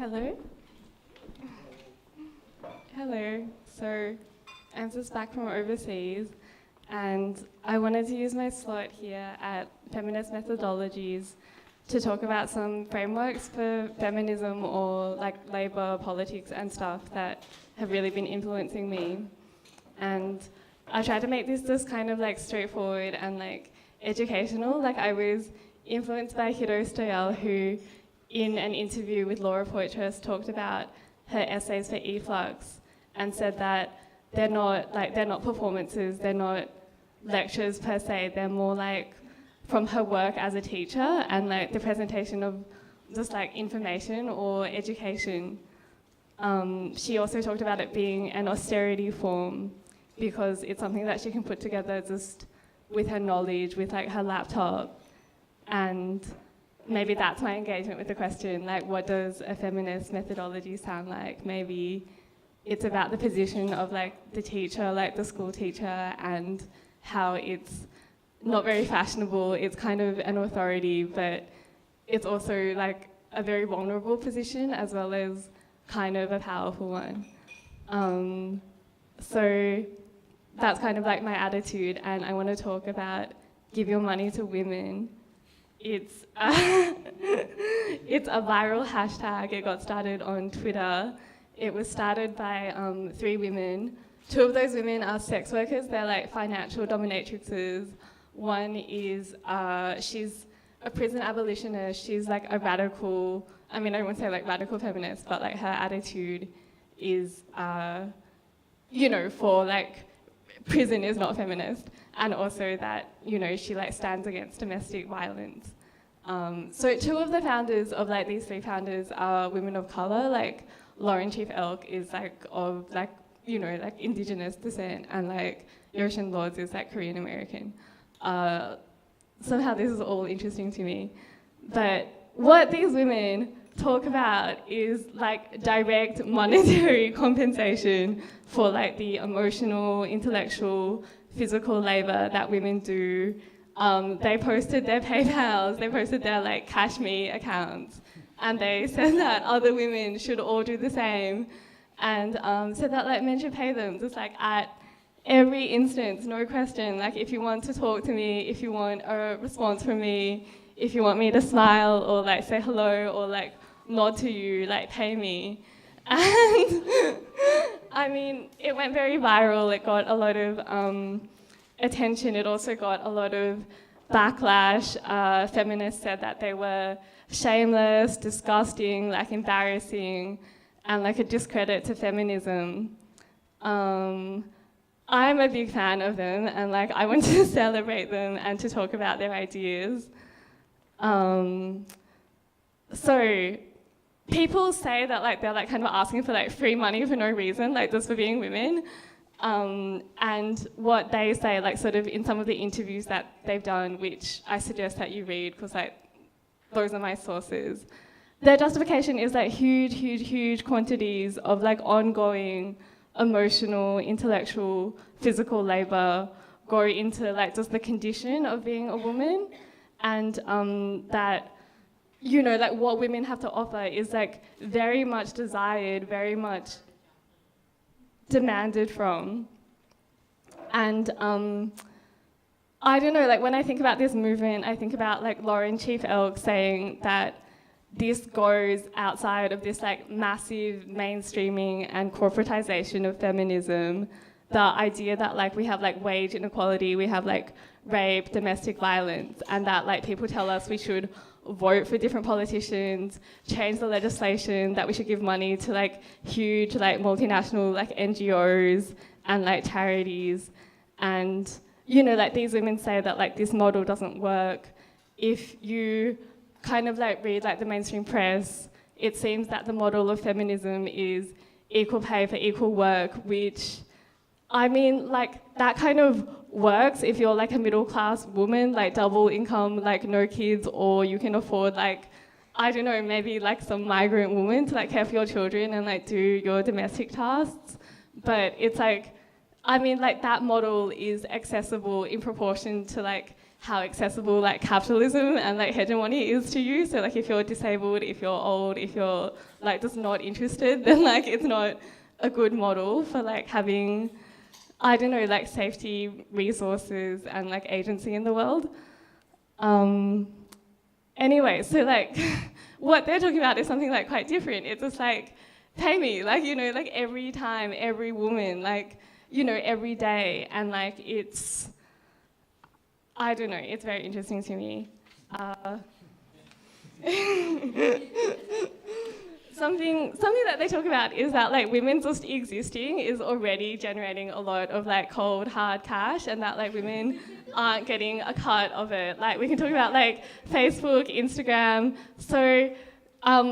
Hello. Hello. So, I'm just back from overseas, and I wanted to use my slot here at feminist-methodologies to talk about some frameworks for feminism or like labour politics and stuff that have really been influencing me. And I tried to make this just kind of like straightforward and like educational. Like I was influenced by Hiro Stoyal, who in an interview with Laura Poitras talked about her essays for Eflux and said that they're not performances, they're not lectures per se, they're more like from her work as a teacher and like the presentation of just like information or education. She also talked about it being an austerity form because it's something that she can put together just with her knowledge, with like her laptop. And maybe that's my engagement with the question, like what does a feminist methodology sound like? Maybe it's about the position of like the teacher, like the school teacher, and how it's not very fashionable, it's kind of an authority, but it's also like a very vulnerable position as well as kind of a powerful one. So that's kind of like my attitude, and I want to talk about give your money to women. It's it's a viral hashtag. It got started on Twitter. It was started by 3 women. 2 of those women are sex workers. They're like financial dominatrixes. One is, she's a prison abolitionist. She's like a radical, I mean, I don't want to say like radical feminist, but like her attitude is, you know, for like prison is not feminist. And also that, you know, she like stands against domestic violence. So 2 of the founders of like these 3 founders are women of color. Like Lauren Chief Elk is like of like, you know, like indigenous descent, and like Yocean Lords is like Korean American. Somehow this is all interesting to me. But what these women talk about is like direct monetary compensation for like the emotional, intellectual, physical labor that women do. They posted their PayPals, they posted their like Cash Me accounts, and they said that other women should all do the same, and said that like men should pay them just like at every instance, no question. Like if you want to talk to me, if you want a response from me, if you want me to smile or like say hello or like nod to you, like pay me. And I mean, it went very viral. It got a lot of attention. It also got a lot of backlash. Feminists said that they were shameless, disgusting, like embarrassing, and like a discredit to feminism. I'm a big fan of them, and like I want to celebrate them and to talk about their ideas. So people say that like they're like kind of asking for like free money for no reason, like just for being women. And what they say, like sort of in some of the interviews that they've done, which I suggest that you read because like those are my sources, their justification is like huge quantities of like ongoing emotional, intellectual, physical labor go into like just the condition of being a woman, and that, you know, like what women have to offer is like very much desired, very much demanded from. And I don't know, like when I think about this movement, I think about like Lauren Chief Elk saying that this goes outside of this like massive mainstreaming and corporatization of feminism. The idea that like we have like wage inequality, we have like rape, domestic violence, and that like people tell us we should vote for different politicians, change the legislation, that we should give money to like huge like multinational like NGOs and like charities. And you know, like these women say that like this model doesn't work. If you kind of like read like the mainstream press, it seems that the model of feminism is equal pay for equal work, which, I mean, like that kind of works if you're like a middle class woman, like double income, like no kids, or you can afford like, I don't know, maybe like some migrant woman to like care for your children and like do your domestic tasks. But it's like, I mean, like that model is accessible in proportion to like how accessible like capitalism and like hegemony is to you. So like if you're disabled, if you're old, if you're like just not interested, then like it's not a good model for like having, I don't know, like safety, resources and like agency in the world. Anyway, so like what they're talking about is something like quite different. It's just like, pay me, like, you know, like every time, every woman, like, you know, every day. And like it's, I don't know, it's very interesting to me. Something that they talk about is that like women just existing is already generating a lot of like cold hard cash, and that like women aren't getting a cut of it. Like we can talk about like Facebook, Instagram. So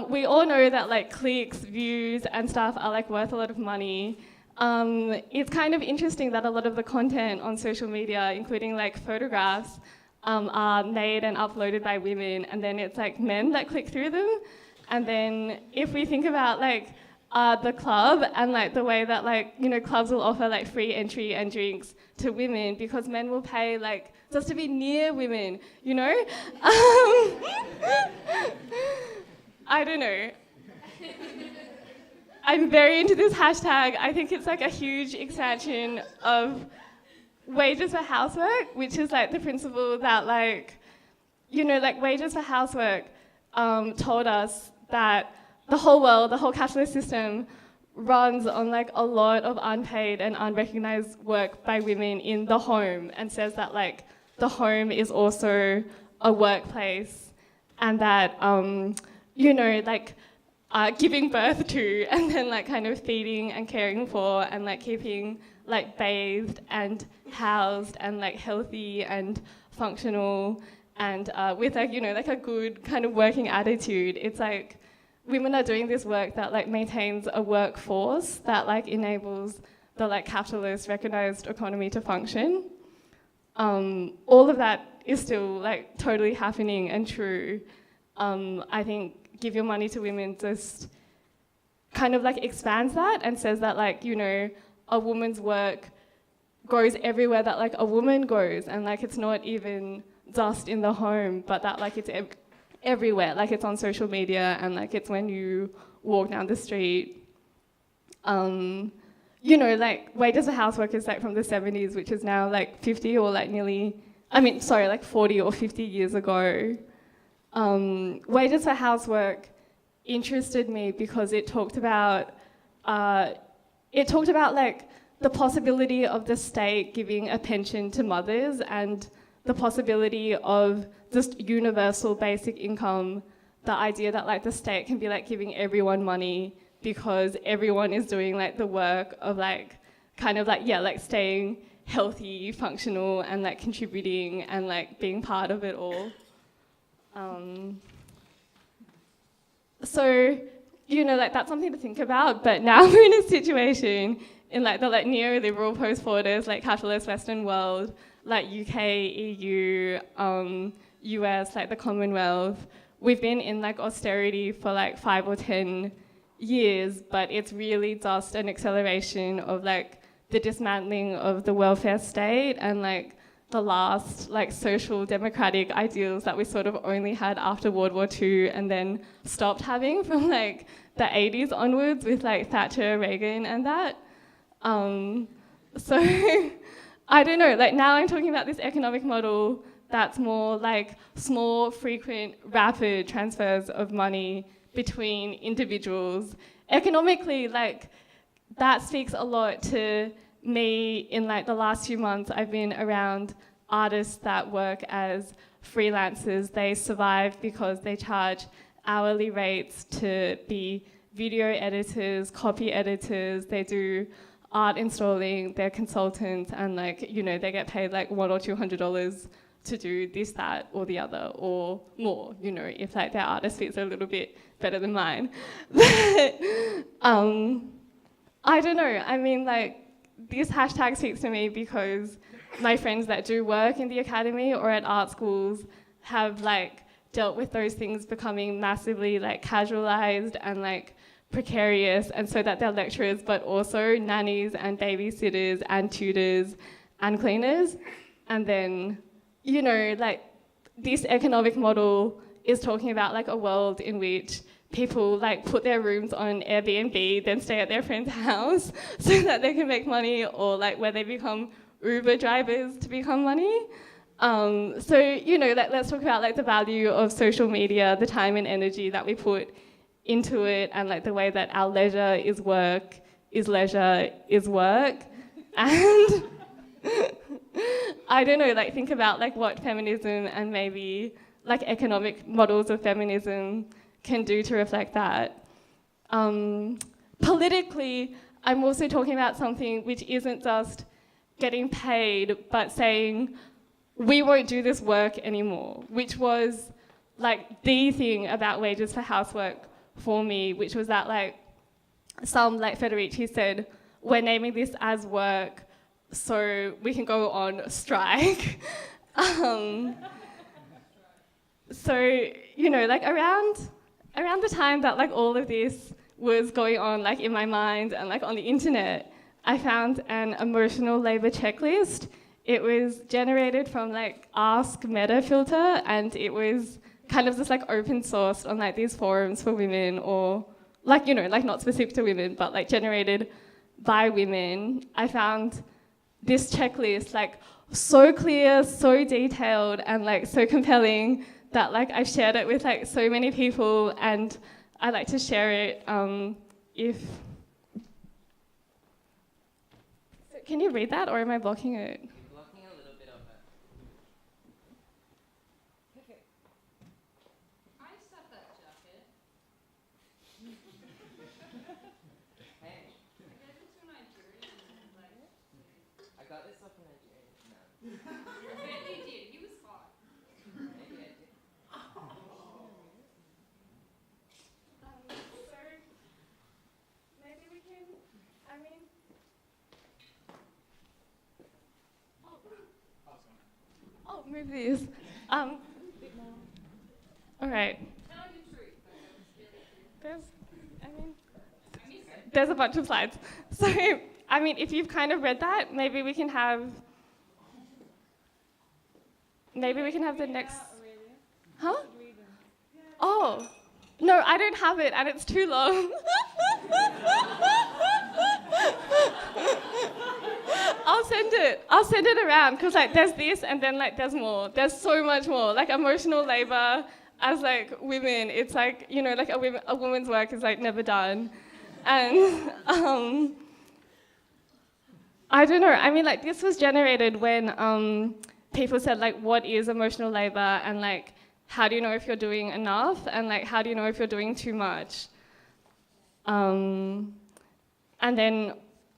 we all know that like clicks, views and stuff are like worth a lot of money. It's kind of interesting that a lot of the content on social media, including like photographs, are made and uploaded by women, and then it's like men that click through them. And then if we think about like the club and like the way that like, you know, clubs will offer like free entry and drinks to women because men will pay like just to be near women, you know? I don't know. I'm very into this hashtag. I think it's like a huge expansion of wages for housework, which is like the principle that like, you know, like wages for housework told us that the whole world, the whole capitalist system runs on like a lot of unpaid and unrecognized work by women in the home, and says that like the home is also a workplace, and that, you know, like giving birth to and then like kind of feeding and caring for and like keeping like bathed and housed and like healthy and functional and with like, you know, like a good kind of working attitude. It's like women are doing this work that like maintains a workforce that like enables the like capitalist recognized economy to function. All of that is still like totally happening and true. I think Give Your Money to Women just kind of like expands that and says that like, you know, a woman's work goes everywhere that like a woman goes, and like it's not even just in the home, but that like it's everywhere, like it's on social media and like it's when you walk down the street. You know, like wages for housework is like from the 70s, which is now like 50 or like nearly, I mean, sorry, like 40 or 50 years ago. Wages for housework interested me because it talked about like the possibility of the state giving a pension to mothers and the possibility of just universal basic income, the idea that like the state can be like giving everyone money because everyone is doing like the work of like kind of like, yeah, like staying healthy, functional and like contributing and like being part of it all. So, you know, like that's something to think about, but now we're in a situation in like the like neoliberal post-Fordist, like capitalist Western world, like UK, EU, US, like the Commonwealth. We've been in like austerity for like 5 or 10 years, but it's really just an acceleration of like the dismantling of the welfare state and like the last like social democratic ideals that we sort of only had after World War II and then stopped having from like the 80s onwards with like Thatcher, Reagan and that. So I don't know, like now I'm talking about this economic model that's more like small, frequent, rapid transfers of money between individuals. Economically, like that speaks a lot to me. In like the last few months, I've been around artists that work as freelancers. They survive because they charge hourly rates to be video editors, copy editors. They do art installing, they're consultants, and like, you know, they get paid like $100 or $200 to do this, that, or the other, or more, you know, if like their artist fits a little bit better than mine. But I don't know, I mean, like, this hashtag speaks to me because my friends that do work in the academy or at art schools have like dealt with those things becoming massively like casualized and like precarious, and so that they're lecturers but also nannies and babysitters and tutors and cleaners. And then you know, like this economic model is talking about like a world in which people like put their rooms on Airbnb, then stay at their friend's house so that they can make money, or like where they become Uber drivers to become money. So, you know, let's talk about like the value of social media, the time and energy that we put into it, and like the way that our leisure is work, is leisure, is work. And I don't know, like think about like what feminism and maybe like economic models of feminism can do to reflect that. Politically, I'm also talking about something which isn't just getting paid, but saying, we won't do this work anymore, which was like the thing about wages for housework for me, which was that like some like Federici said, we're naming this as work so we can go on strike. So, you know, like around the time that like all of this was going on like in my mind and like on the internet, I found an emotional labor checklist. It was generated from like Ask Meta filter, and it was kind of just like open sourced on like these forums for women, or like, you know, like not specific to women, but like generated by women. I found this checklist like so clear, so detailed, and like so compelling that like I've shared it with like so many people, and I like to share it if... So can you read that, or am I blocking it? You're blocking a little bit of it. Okay. I stuck that jacket. Hey. I gave it to a Nigerian. I got this off a Nigerian. No. I bet you did. He was hot. Maybe I did. So maybe we can, I mean... Oh, move these. Bit more. All right. Tell your truth. There's a bunch of slides. So, I mean, if you've kind of read that, maybe we can have the next... Huh? Oh. No, I don't have it, and it's too long. I'll send it around, because like there's this, and then like there's more. There's so much more. Like emotional labor as like women, it's like, you know, like a woman's work is like never done. And I don't know. I mean, like this was generated when people said like, what is emotional labor, and like, how do you know if you're doing enough, and like, how do you know if you're doing too much? And then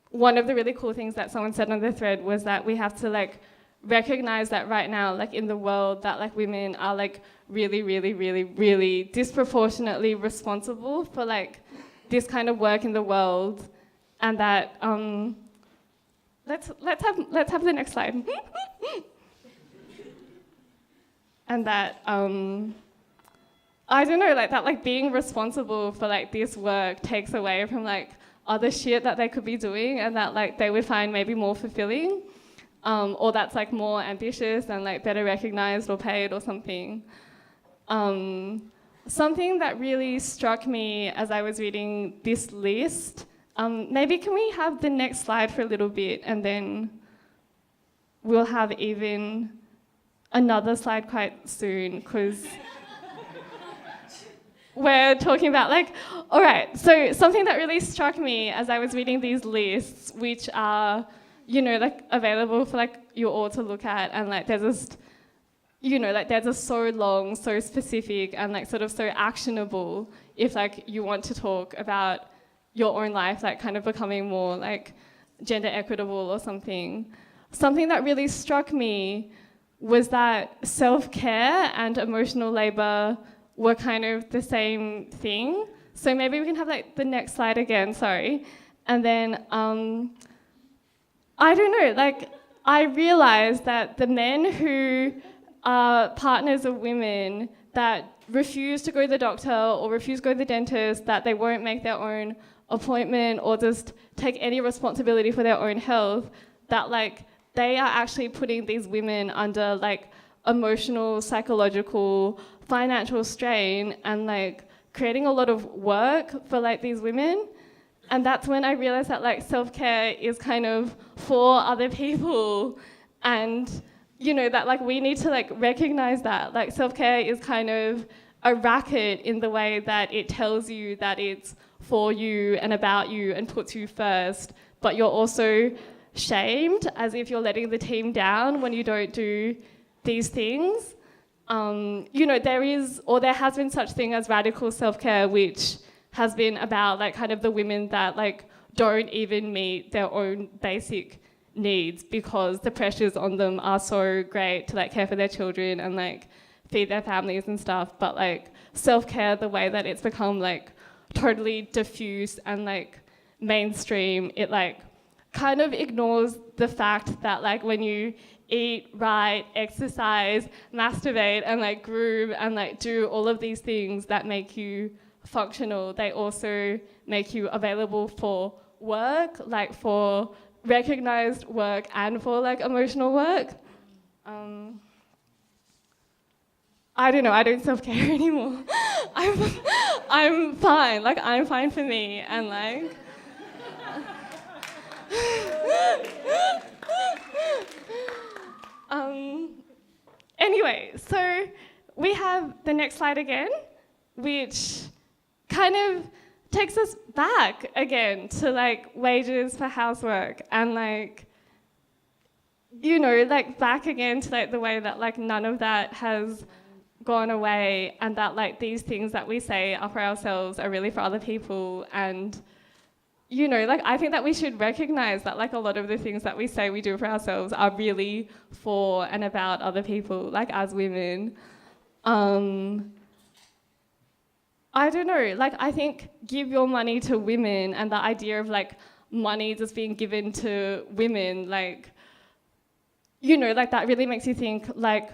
one of the really cool things that someone said on the thread was that we have to like recognize that right now, like in the world, that like women are like really, really, really, really disproportionately responsible for like this kind of work in the world, and that let's have the next slide. And that I don't know, like that like being responsible for like this work takes away from like other shit that they could be doing, and that like they would find maybe more fulfilling, or that's like more ambitious and like better recognized or paid or something. Something that really struck me as I was reading this list, maybe can we have the next slide for a little bit, and then we'll have even another slide quite soon, because we're talking about like, all right, so something that really struck me as I was reading these lists, which are, you know, like available for like you all to look at, and like there's just, you know, like they're just so long, so specific, and like sort of so actionable if like you want to talk about your own life, like kind of becoming more like gender equitable or something. Something that really struck me was that self-care and emotional labor were kind of the same thing. So maybe we can have like the next slide again, sorry. And then, I don't know, like I realized that the men who are partners of women that refuse to go to the doctor or refuse to go to the dentist, that they won't make their own appointment or just take any responsibility for their own health, that like they are actually putting these women under like emotional, psychological, financial strain and like creating a lot of work for like these women. And that's when I realized that like self-care is kind of for other people. And you know, that like we need to like recognize that like self-care is kind of a racket in the way that it tells you that it's for you and about you and puts you first, but you're also shamed as if you're letting the team down when you don't do these things. You know, there has been such thing as radical self-care, which has been about like kind of the women that like don't even meet their own basic needs because the pressures on them are so great to like care for their children and like feed their families and stuff. But like self-care, the way that it's become like totally diffuse and like mainstream, it like kind of ignores the fact that like when you eat right, exercise, masturbate and like groom and like do all of these things that make you functional, they also make you available for work, like for recognized work and for like emotional work. I don't know, I don't self-care anymore. I'm fine, like I'm fine for me and like anyway, so we have the next slide again, which kind of takes us back again to like wages for housework and like, you know, like back again to like the way that like none of that has gone away and that like these things that we say are for ourselves are really for other people. And you know, like I think that we should recognize that like a lot of the things that we say we do for ourselves are really for and about other people, like as women. I don't know, like I think give your money to women and the idea of like money just being given to women, like, you know, like that really makes you think like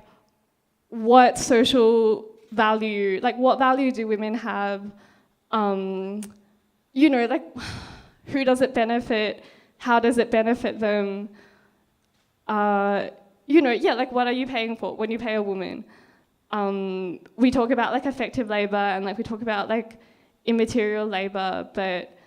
what social value, like what value do women have? You know, like who does it benefit? How does it benefit them? You know, yeah, like what are you paying for when you pay a woman? We talk about like effective labor and like we talk about like immaterial labor, but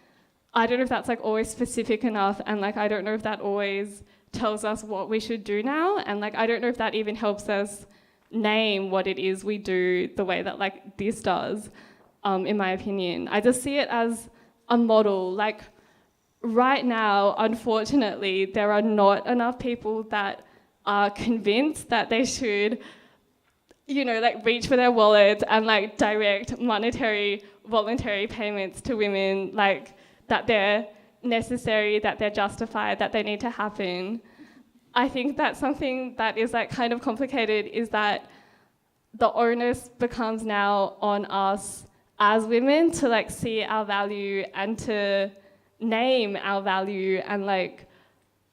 I don't know if that's like always specific enough and like I don't know if that always tells us what we should do now, and like I don't know if that even helps us name what it is we do the way that like this does, in my opinion. I just see it as a model. Like right now, unfortunately, there are not enough people that are convinced that they should, you know, like reach for their wallet and like direct monetary voluntary payments to women, like that they're necessary, that they're justified, that they need to happen. I think that something that is like kind of complicated is that the onus becomes now on us as women to like see our value and to name our value and like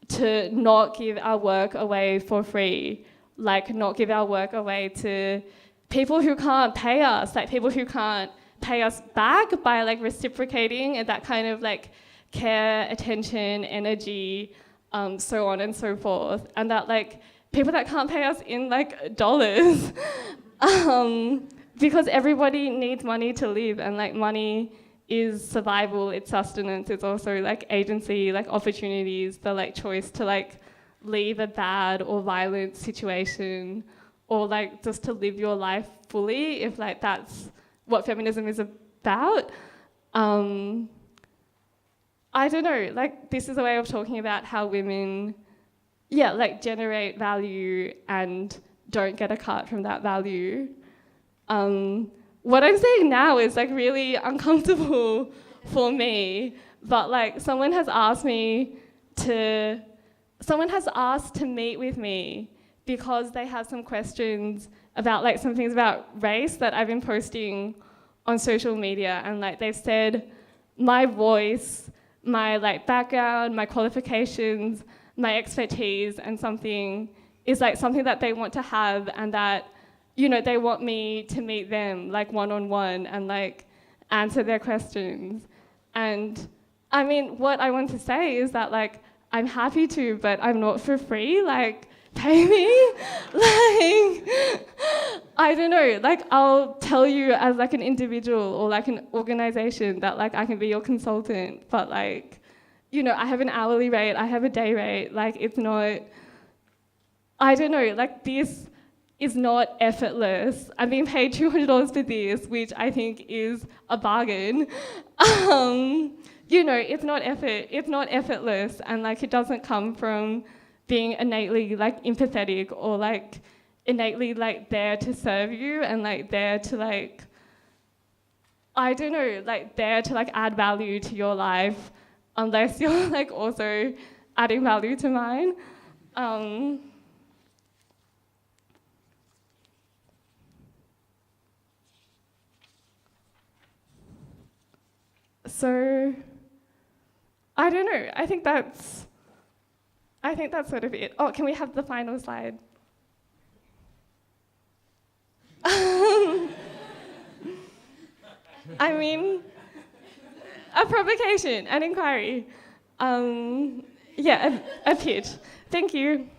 to not give our work away for free, like not give our work away to people who can't pay us, like people who can't pay us back by like reciprocating and that kind of like care, attention, energy, so on and so forth. And that like people that can't pay us in like dollars, because everybody needs money to live, and like money is survival, it's sustenance, it's also like agency, like opportunities, the like choice to like leave a bad or violent situation, or like just to live your life fully, if like that's what feminism is about. I don't know, like this is a way of talking about how women, yeah, like generate value and don't get a cut from that value. What I'm saying now is like really uncomfortable for me, but like someone has asked to meet with me because they have some questions about like some things about race that I've been posting on social media, and like they've said my voice, my like background, my qualifications, my expertise and something is like something that they want to have, and that, you know, they want me to meet them like one-on-one and like answer their questions. And I mean, what I want to say is that like I'm happy to, but I'm not for free. Like pay me. Like, I don't know, like I'll tell you as like an individual or like an organization that like I can be your consultant, but like, you know, I have an hourly rate, I have a day rate, like it's not, I don't know, like this is not effortless. I'm being paid $200 for this, which I think is a bargain. You know, it's not effortless, and like it doesn't come from being innately like empathetic or like innately like there to serve you and like there to like, I don't know, like there to like add value to your life, unless you're like also adding value to mine. So, I don't know, I think that's sort of it. Oh, can we have the final slide? I mean, a provocation, an inquiry. Yeah, a pitch. Thank you.